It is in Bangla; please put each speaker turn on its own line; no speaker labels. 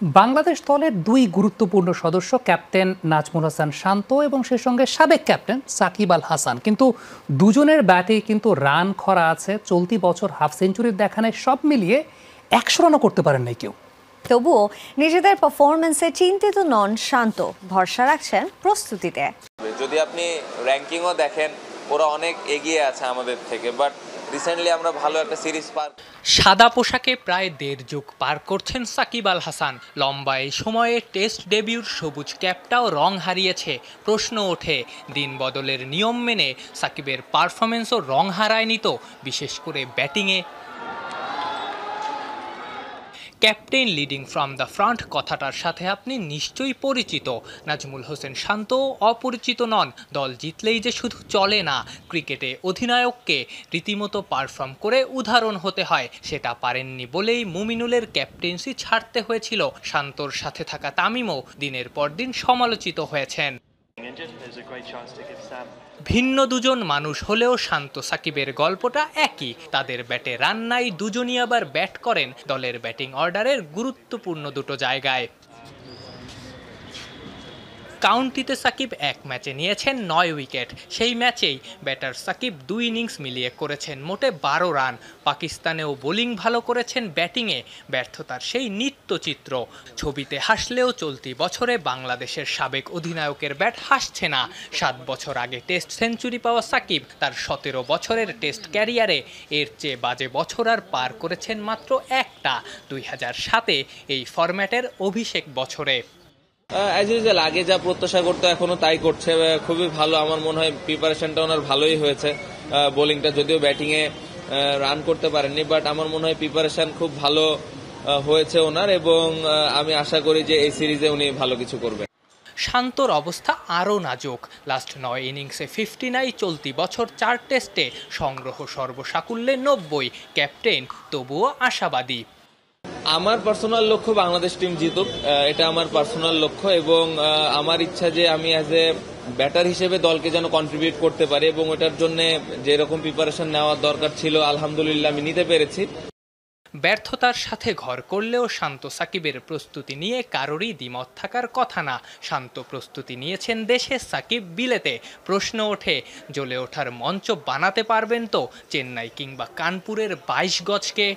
বাংলাদেশ দলের দুই গুরুত্বপূর্ণ সদস্য ক্যাপ্টেন নাজমুল হাসান শান্ত এবং সেই সঙ্গে সাবেক ক্যাপ্টেন সাকিব আল হাসান, কিন্তু দুজনের ব্যাটে কিন্তু রান খরা আছে। চলতি বছর হাফ সেঞ্চুরির দেখানে সব মিলিয়ে 100 রানও করতে পারেন নাই কেউ।
তবুও নিজেদের পারফরমেন্সে চিন্তিত নন শান্ত, ভরসা রাখছেন প্রস্তুতিতে।
যদি আপনি র্যাঙ্কিংও দেখেন ওরা অনেক এগিয়ে আছে আমাদের থেকে, বাট রিসেন্টলি আমরা ভালো একটা সিরিজ পার।
সাদা পোশাকে প্রায় 1.5 যুগ পার করছেন সাকিব আল হাসান। লম্বা এই সময়ে টেস্ট ডেবিউর সবুজ ক্যাপটাও রং হারিয়েছে। প্রশ্ন ওঠে, দিন বদলের নিয়ম মেনে সাকিবের পারফরমেন্সও রং হারায়নি তো, বিশেষ করে ব্যাটিংয়ে? Captain leading from the front কথাটার সাথে আপনি নিশ্চয়ই পরিচিত। নাজমুল হোসেন শান্ত অপরিচিত নন। দল জিতলেই যে শুধু চলে না, ক্রিকেটে অধিনায়ককে রীতিমতো পারফর্ম করে উদাহরণ হতে হয়, সেটা পারেননি বলেই মুমিনুলের ক্যাপ্টেন্সি ছাড়তে হয়েছিল। শান্তর সাথে থাকা তামিমও দিনের পর দিন সমালোচিত হয়েছেন। ভিন্ন দুজন মানুষ হলেও শান্ত সাকিবের গল্পটা একই। তাদের ব্যাটে রান নাই, দুজনই আবার ব্যাট করেন দলের ব্যাটিং অর্ডারের গুরুত্বপূর্ণ দুটো জায়গায়। কাউন্টিতে সাকিব এক ম্যাচে নিয়েছেন 9 উইকেট। সেই ম্যাচেই ব্যাটার সাকিব 2 ইনিংস মিলিয়ে করেছেন মোটে 12 রান। পাকিস্তানেও বোলিং ভালো করেছেন, ব্যাটিংয়ে ব্যর্থতার সেই নিত্যচিত্র। ছবিতে হাসলেও চলতি বছরে বাংলাদেশের সাবেক অধিনায়কের ব্যাট হাসছে না। 7 বছর আগে টেস্ট সেঞ্চুরি পাওয়া সাকিব তার 17 বছরের টেস্ট ক্যারিয়ারে এর চেয়ে বাজে বছর আর পার করেছেন মাত্র একটা, 2007-এ এই ফরম্যাটের অভিষেক বছরে।
অ্যাজ ইউজুয়াল আগে যা প্রত্যাশা করতো এখনো তাই করছে, খুবই ভালো। আমার মনে হয় প্রিপারেশনটা ওনার ভালোই হয়েছে। বোলিংটা যদিও ব্যাটিংয়ে রান করতে পারেননি, বাট আমার মনে হয় প্রিপারেশন খুব ভালো হয়েছে ওনার, এবং আমি আশা করি যে এই সিরিজে উনি ভালো কিছু করবেন।
শান্তর অবস্থা আরও নাজুক। লাস্ট 9 ইনিংসে 59, চলতি বছর 4 টেস্টে সংগ্রহ সর্বসাকুল্যে 90। ক্যাপ্টেন তবুও আশাবাদী।
আমার পার্সোনাল লক্ষ্য বাংলাদেশ টিম জিতুক, এটা আমার পার্সোনাল লক্ষ্য, এবং আমার ইচ্ছা যে আমি অ্যাজ এ ব্যাটার হিসেবে দলকে যেন কন্ট্রিবিউট করতে পারি, এবং ওটার জন্য যেরকম প্রিপারেশন নেওয়ার দরকার ছিল আলহামদুলিল্লাহ আমি নিতে পেরেছি।
ব্যর্থতার সাথে ঘর করলেও শান্ত সাকিবের প্রস্তুতি নিয়ে কারোরই দ্বিমত থাকার কথা না। শান্ত প্রস্তুতি নিয়েছেন দেশে, সাকিব বিলেতে। প্রশ্ন ওঠে, জ্বলে ওঠার মঞ্চ বানাতে পারবেন তো চেন্নাই কিংবা কানপুরের 22 গজকে?